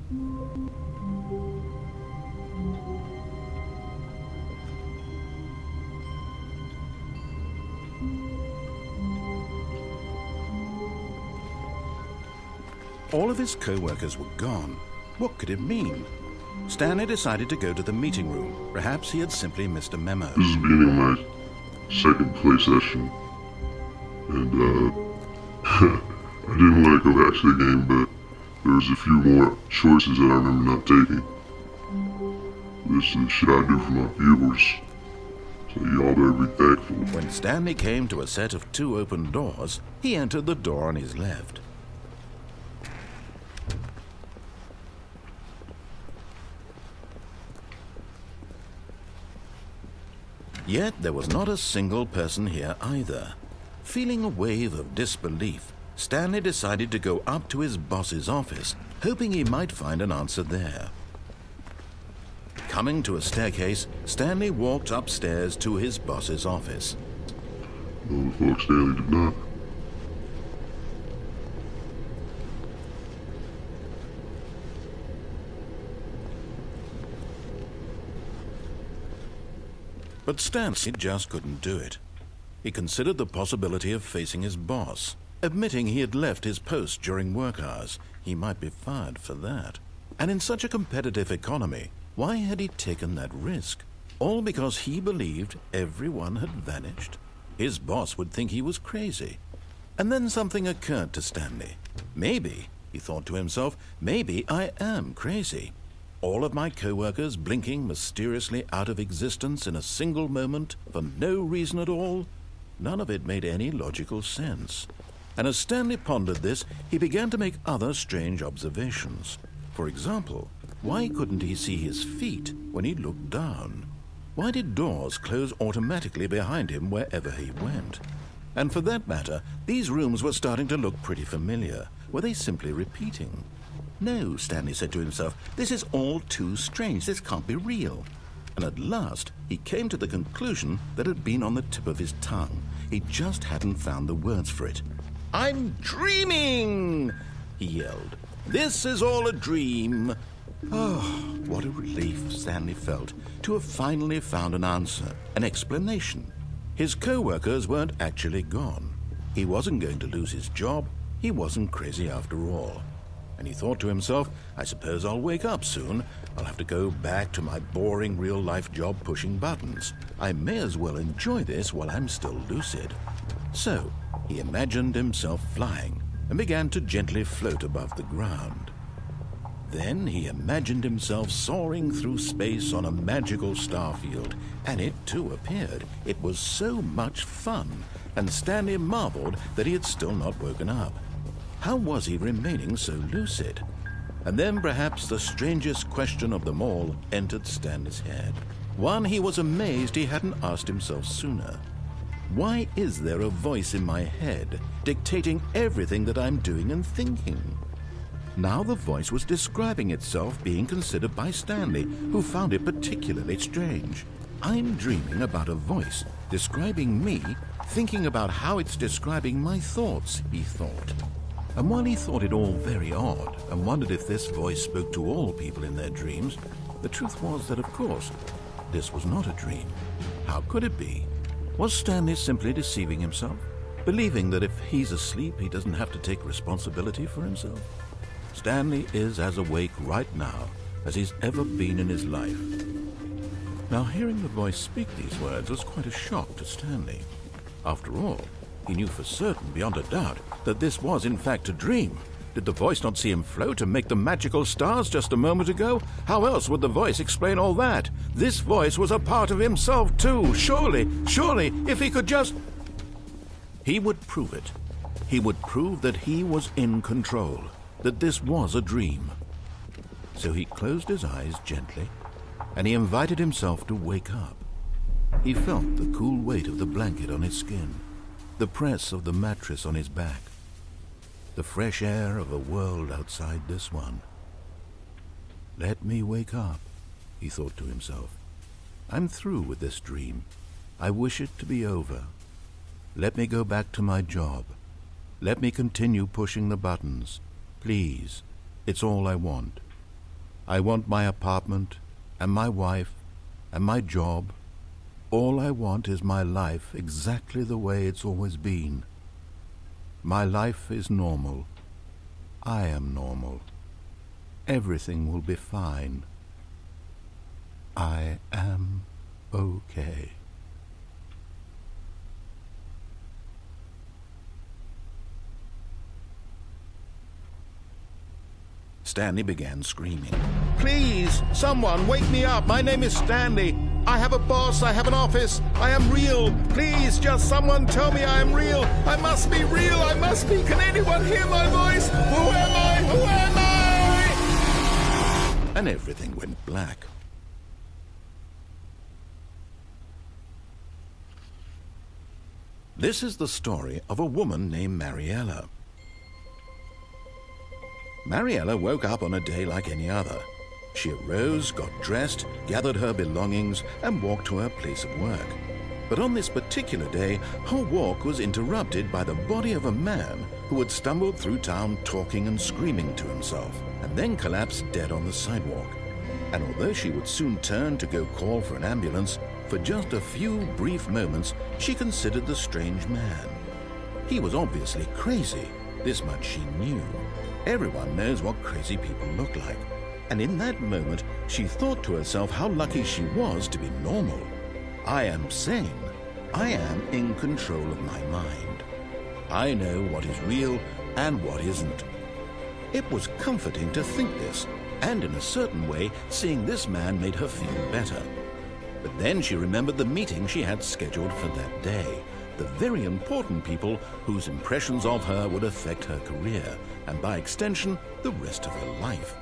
All of his co-workers were gone. What could it mean? Stanley decided to go to the meeting room. Perhaps he had simply missed a memo. This is the beginning of my second play session, and I didn't want to go back to the game, but there was a few more choices that I remember not taking. This is shit I do for my viewers, so y'all better be thankful. When Stanley came to a set of 2 open doors, he entered the door on his left. Yet there was not a single person here either. Feeling a wave of disbelief, Stanley decided to go up to his boss's office, hoping he might find an answer there. Coming to a staircase, Stanley walked upstairs to his boss's office. No, the fuck Stanley did not. But Stanley just couldn't do it. He considered the possibility of facing his boss. Admitting he had left his post during work hours, he might be fired for that. And in such a competitive economy, why had he taken that risk? All because he believed everyone had vanished? His boss would think he was crazy. And then something occurred to Stanley. Maybe, he thought to himself, maybe I am crazy. All of my co-workers blinking mysteriously out of existence in a single moment for no reason at all? None of it made any logical sense. And as Stanley pondered this, he began to make other strange observations. For example, why couldn't he see his feet when he looked down? Why did doors close automatically behind him wherever he went? And for that matter, these rooms were starting to look pretty familiar. Were they simply repeating? No, Stanley said to himself, this is all too strange. This can't be real. And at last, he came to the conclusion that had been on the tip of his tongue. He just hadn't found the words for it. "I'm dreaming!" he yelled. "This is all a dream." Oh, what a relief Stanley felt to have finally found an answer, an explanation. His co-workers weren't actually gone. He wasn't going to lose his job. He wasn't crazy after all. And he thought to himself, I suppose I'll wake up soon. I'll have to go back to my boring real-life job pushing buttons. I may as well enjoy this while I'm still lucid. So, he imagined himself flying and began to gently float above the ground. Then he imagined himself soaring through space on a magical starfield, and it too appeared. It was so much fun, and Stanley marveled that he had still not woken up. How was he remaining so lucid? And then perhaps the strangest question of them all entered Stanley's head. One he was amazed he hadn't asked himself sooner. Why is there a voice in my head dictating everything that I'm doing and thinking? Now the voice was describing itself being considered by Stanley, who found it particularly strange. I'm dreaming about a voice describing me, thinking about how it's describing my thoughts, he thought. And while he thought it all very odd and wondered if this voice spoke to all people in their dreams, the truth was that, of course, this was not a dream. How could it be? Was Stanley simply deceiving himself, believing that if he's asleep, he doesn't have to take responsibility for himself? Stanley is as awake right now as he's ever been in his life. Now, hearing the voice speak these words was quite a shock to Stanley. After all, he knew for certain, beyond a doubt, that this was in fact a dream. Did the voice not see him float and make the magical stars just a moment ago? How else would the voice explain all that? This voice was a part of himself too. Surely, if he could just... He would prove it. He would prove that he was in control, that this was a dream. So he closed his eyes gently, and he invited himself to wake up. He felt the cool weight of the blanket on his skin, the press of the mattress on his back, the fresh air of a world outside this one. Let me wake up, he thought to himself. I'm through with this dream. I wish it to be over. Let me go back to my job. Let me continue pushing the buttons. Please, it's all I want. I want my apartment, and my wife, and my job. All I want is my life exactly the way it's always been. My life is normal. I am normal. Everything will be fine. I am okay. Stanley began screaming. Please, someone, wake me up. My name is Stanley. I have a boss. I have an office. I am real. Please, just someone tell me I am real. I must be real. I must be. Can anyone hear my voice? Who am I? Who am I? And everything went black. This is the story of a woman named Mariella. Mariella woke up on a day like any other. She arose, got dressed, gathered her belongings, and walked to her place of work. But on this particular day, her walk was interrupted by the body of a man who had stumbled through town talking and screaming to himself, and then collapsed dead on the sidewalk. And although she would soon turn to go call for an ambulance, for just a few brief moments she considered the strange man. He was obviously crazy, this much she knew. Everyone knows what crazy people look like. And in that moment, she thought to herself how lucky she was to be normal. I am sane. I am in control of my mind. I know what is real and what isn't. It was comforting to think this, and in a certain way, seeing this man made her feel better. But then she remembered the meeting she had scheduled for that day. The very important people whose impressions of her would affect her career, and by extension, the rest of her life.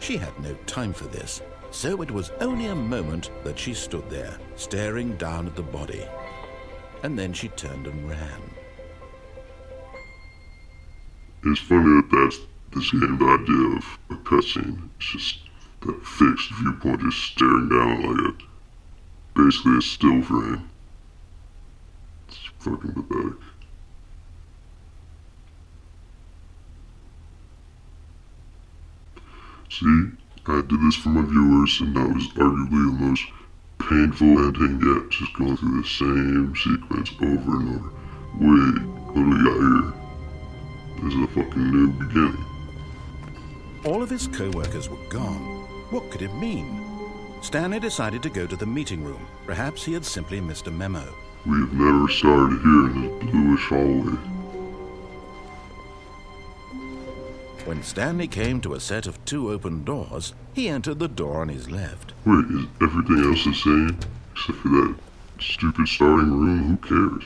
She had no time for this, so it was only a moment that she stood there, staring down at the body. And then she turned and ran. It's funny that that's this game's idea of a cutscene. It's just that fixed viewpoint, just staring down like basically a still frame. It's fucking pathetic. See, I did this for my viewers, and that was arguably the most painful ending yet, just going through the same sequence over and over. Wait, what do we got here? This is a fucking new beginning. All of his co-workers were gone. What could it mean? Stanley decided to go to the meeting room. Perhaps he had simply missed a memo. We've never started here in this bluish hallway. When Stanley came to a set of 2 open doors, he entered the door on his left. Wait, is everything else the same? Except for that stupid starting room, who cares?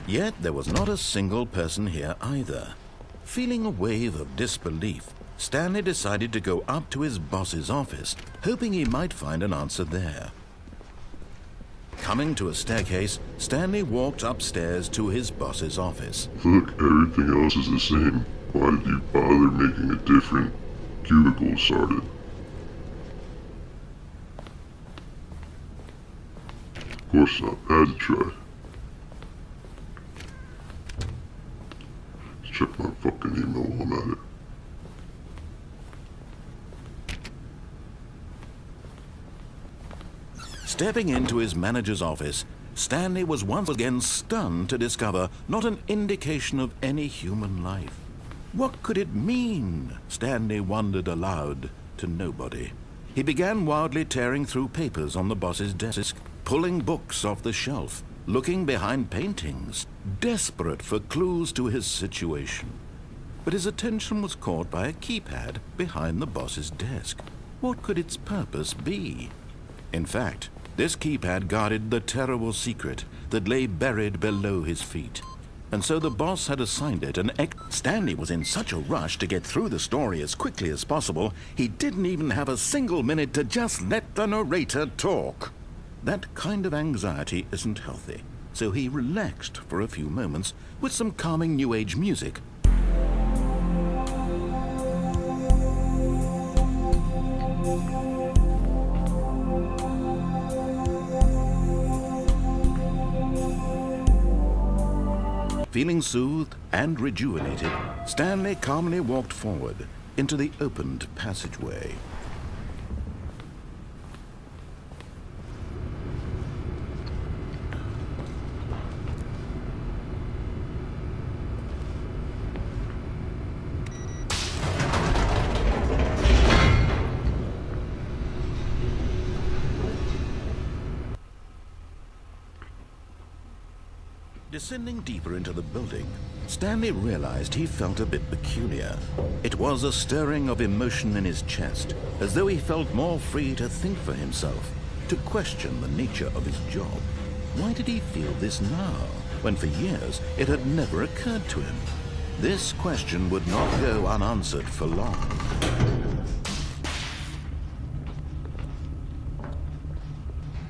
Yet there was not a single person here either. Feeling a wave of disbelief, Stanley decided to go up to his boss's office, hoping he might find an answer there. Coming to a staircase, Stanley walked upstairs to his boss's office. Look, everything else is the same. Why did you bother making a different cubicle started? Of course not. I had to try. Let's check my fucking email while I'm at it. Stepping into his manager's office, Stanley was once again stunned to discover not an indication of any human life. What could it mean? Stanley wondered aloud to nobody. He began wildly tearing through papers on the boss's desk, pulling books off the shelf, looking behind paintings, desperate for clues to his situation. But his attention was caught by a keypad behind the boss's desk. What could its purpose be? In fact, this keypad guarded the terrible secret that lay buried below his feet. And so the boss had assigned it an Stanley was in such a rush to get through the story as quickly as possible, he didn't even have a single minute to just let the narrator talk. That kind of anxiety isn't healthy, so he relaxed for a few moments with some calming New Age music. Feeling soothed and rejuvenated, Stanley calmly walked forward into the opened passageway. Descending deeper into the building, Stanley realized he felt a bit peculiar. It was a stirring of emotion in his chest, as though he felt more free to think for himself, to question the nature of his job. Why did he feel this now, when for years it had never occurred to him? This question would not go unanswered for long.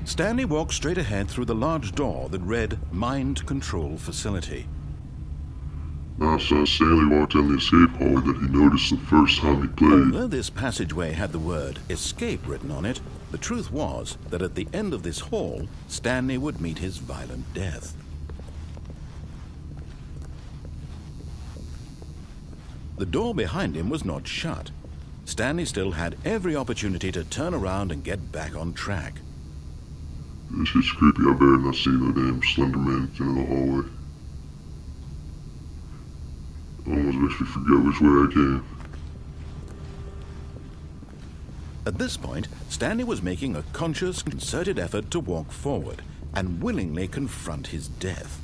Stanley walked straight ahead through the large door that read Mind Control Facility. Now, so Stanley walked down the escape hallway that he noticed the first time he played. Although this passageway had the word escape written on it, the truth was that at the end of this hall, Stanley would meet his violent death. The door behind him was not shut. Stanley still had every opportunity to turn around and get back on track. This is creepy. I better not see no damn Slender Man at the end of the hallway. Almost makes me forget which way I came. At this point, Stanley was making a conscious, concerted effort to walk forward and willingly confront his death.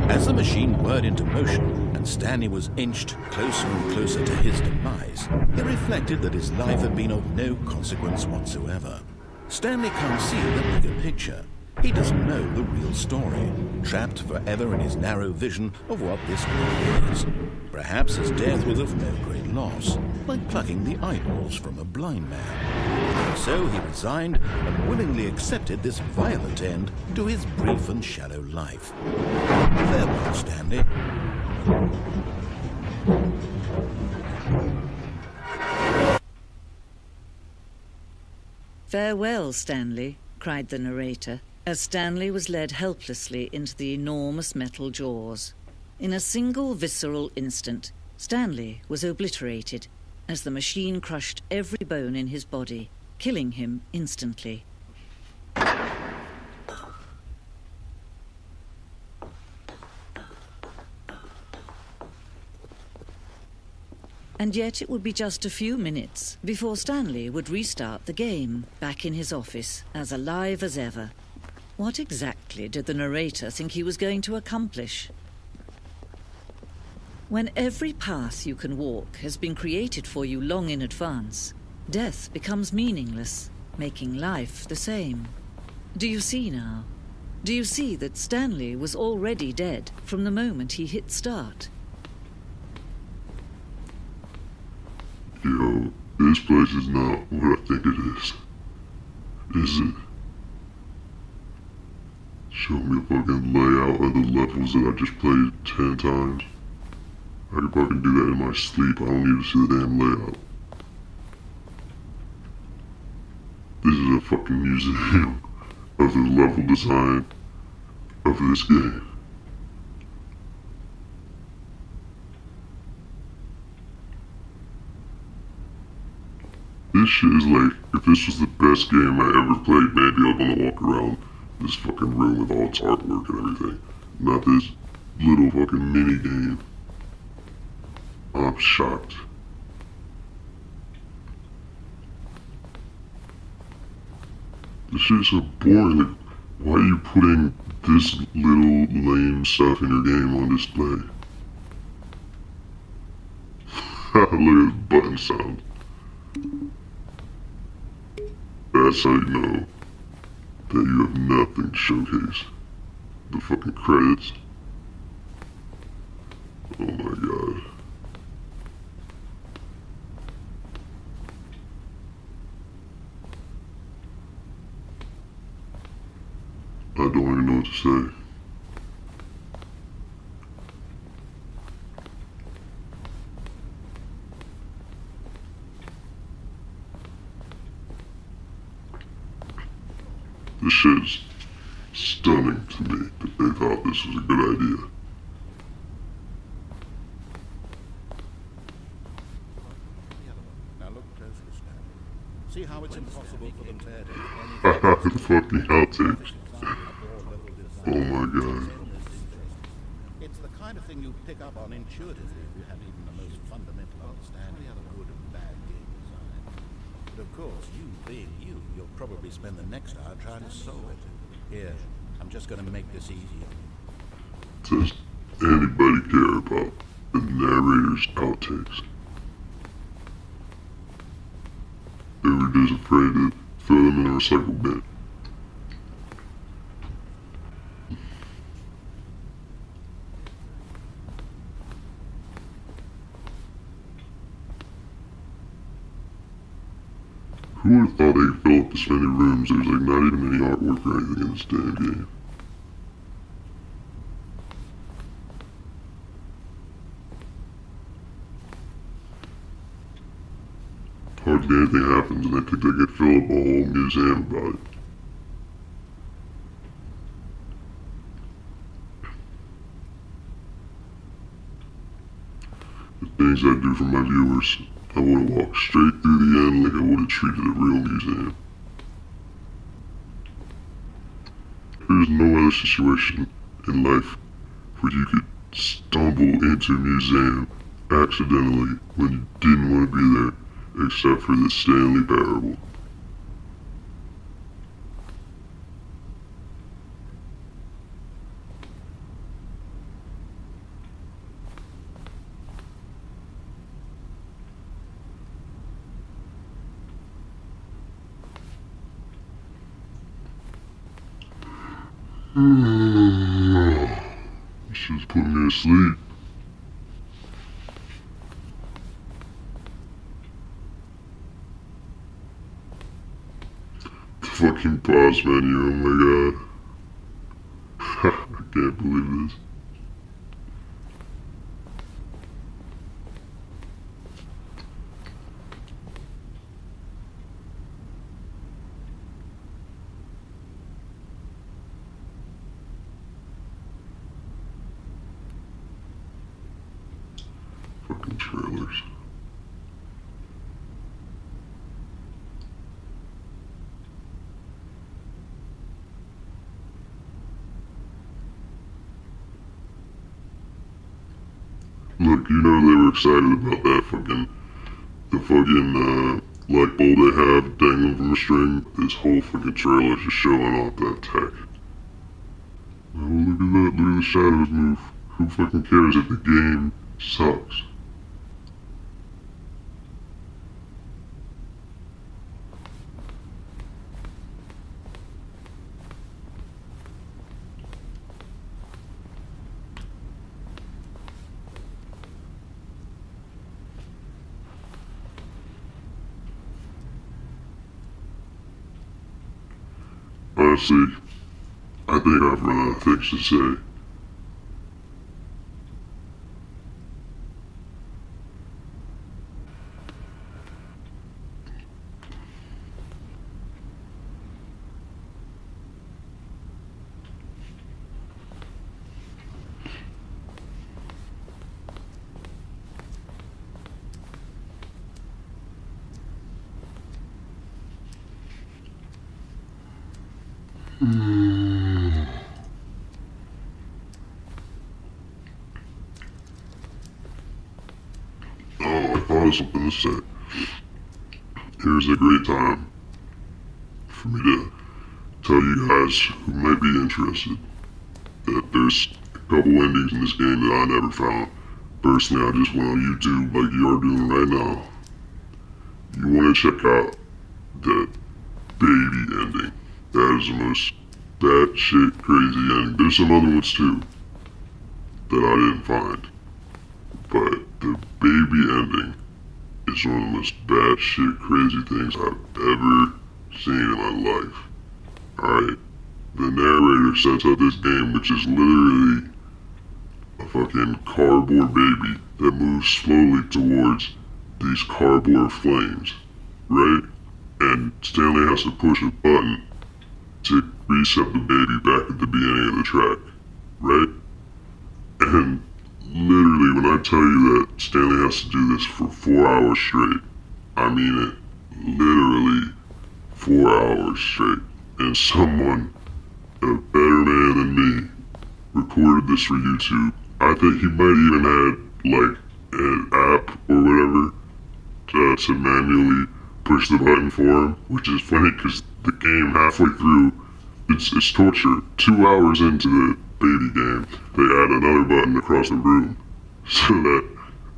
As the machine whirred into motion and Stanley was inched closer and closer to his demise, he reflected that his life had been of no consequence whatsoever. Stanley can't see the bigger picture. He doesn't know the real story, trapped forever in his narrow vision of what this world is. Perhaps his death was of no great loss, like plucking the eyeballs from a blind man. So he resigned and willingly accepted this violent end to his brief and shallow life. Farewell, Stanley. "Farewell, Stanley," cried the narrator, as Stanley was led helplessly into the enormous metal jaws. In a single visceral instant, Stanley was obliterated as the machine crushed every bone in his body, killing him instantly. And yet it would be just a few minutes before Stanley would restart the game, back in his office, as alive as ever. What exactly did the narrator think he was going to accomplish? When every path you can walk has been created for you long in advance, death becomes meaningless, making life the same. Do you see now? Do you see that Stanley was already dead from the moment he hit start? Yo, this place is not what I think it is. Is it? Show me a fucking layout of the levels that I just played 10 times. I could fucking do that in my sleep. I don't need to see the damn layout. This is a fucking museum of the level design of this game. This shit is like, if this was the best game I ever played, maybe I'd want to walk around this fucking room with all its artwork and everything. Not this little fucking mini game. I'm shocked. This shit's so boring. Like, why are you putting this little lame stuff in your game on display? Look at the button sound. That's how you know that you have nothing to showcase. The fucking credits. Oh my god. I don't even know what to say. This shit is stunning to me that they thought this was a good idea. Now look closely, Stanley. See how it's impossible for them there to Haha, the fucking outtakes. Oh my god. It's the kind of thing you pick up on intuitively if you have even the most fundamental understanding of good and bad game design. But of course, you being you, you'll probably spend the next hour trying to solve it. Here, I'm just going to make this easier. Does anybody care about the narrator's outtakes? They were just afraid to throw them in a recycle bin. Who would have thought they could fill up this many rooms? There's like not even any artwork or anything in this damn game. Hardly anything happens and I think they could fill up a whole museum about it. The things I do for my viewers, I would have walked straight through the end like I would have treated a real museum. There's no other situation in life where you could stumble into a museum accidentally when you didn't want to be there, except for the Stanley Parable. This shit's putting me to sleep. The fucking pause menu, oh my god. I can't believe this. Fucking trailers. Look, you know they were excited about that the fucking light bulb they have dangling from a string. This whole fucking trailer just showing off that tech. Oh, look at that, look at the shadows move. Who fucking cares if the game sucks? Honestly, I think I've run out of things to say. Oh, I thought of something to say. Here's a great time for me to tell you guys who might be interested that there's a couple endings in this game that I never found. Personally, I just went on YouTube like you are doing right now. You want to check out the baby ending. That is the most batshit crazy ending. There's some other ones too that I didn't find. But the baby ending is one of the most batshit crazy things I've ever seen in my life. Alright? the narrator sets up this game, which is literally a fucking cardboard baby that moves slowly towards these cardboard flames, right? And Stanley has to push a button to reset the baby back at the beginning of the track, right? And literally, when I tell you that Stanley has to do this for 4 hours straight, I mean it. Literally 4 hours straight. And someone, a better man than me, recorded this for YouTube. I think he might even had, like, an app or whatever to manually push the button for him, which is funny because the game halfway through, it's torture. 2 hours into the baby game, they add another button across the room so that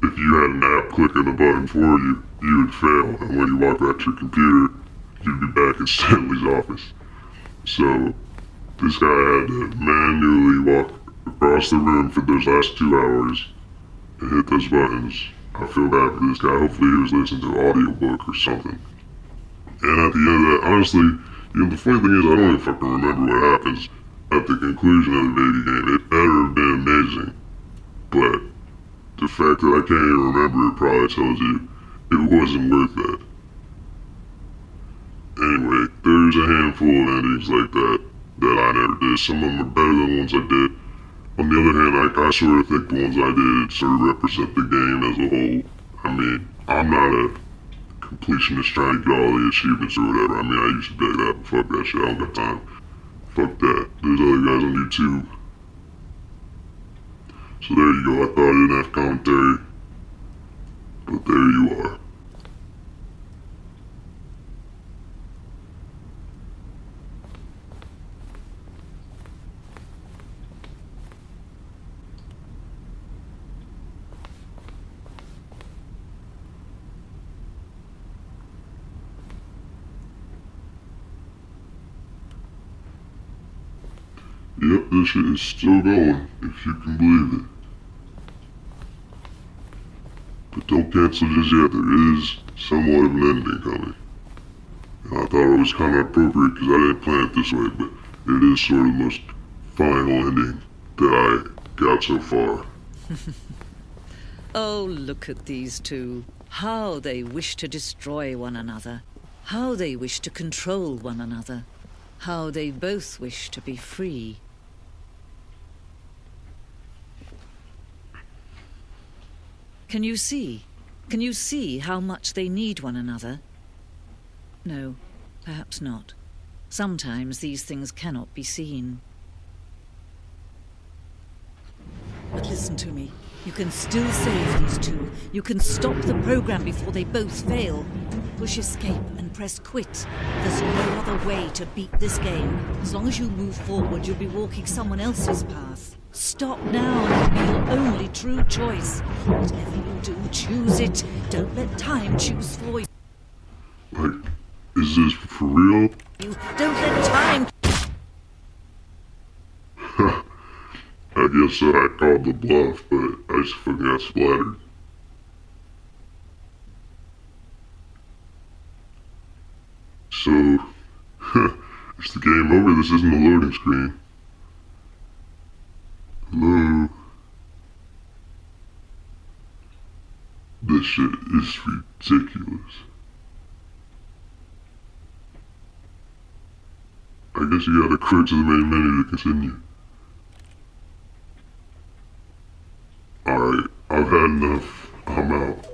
if you had an app clicking the button for you, you would fail, and when you walk back to your computer, you'd be back in Stanley's office. So this guy had to manually walk across the room for those last 2 hours and hit those buttons. I feel bad for this guy. Hopefully he was listening to an audiobook or something. And at the end of that, honestly, the funny thing is I don't even fucking remember what happens at the conclusion of the baby game. It better have been amazing. But the fact that I can't even remember it probably tells you it wasn't worth that. Anyway, there's a handful of endings like that I never did. Some of them are better than the ones I did. On the other hand, I sort of think the ones I did sort of represent the game as a whole. I mean, I'm not a completionist trying to get all the achievements or whatever. I mean, I used to be like that, but fuck that shit. I don't got time. Fuck that. There's other guys on YouTube. So there you go. I thought I didn't have commentary. But there you are. Yep, this shit is still going, if you can believe it. But don't cancel just yet, there is somewhat of an ending coming. And I thought it was kind of appropriate because I didn't plan it this way, but it is sort of the most final ending that I got so far. Oh, look at these two. How they wish to destroy one another. How they wish to control one another. How they both wish to be free. Can you see? Can you see how much they need one another? No, perhaps not. Sometimes these things cannot be seen. But listen to me. You can still save these two. You can stop the program before they both fail. Push escape and press quit. There's no other way to beat this game. As long as you move forward, you'll be walking someone else's path. Stop now and it'll be your only true choice. Whatever you do, choose it. Don't let time choose for you. Like, is this for real? You don't let time... I guess I called the bluff, but I just fucking got splattered. So, is the game over? This isn't a loading screen. Hello? This shit is ridiculous. I guess you gotta click to the main menu to continue. Alright, I've had enough. I'm out.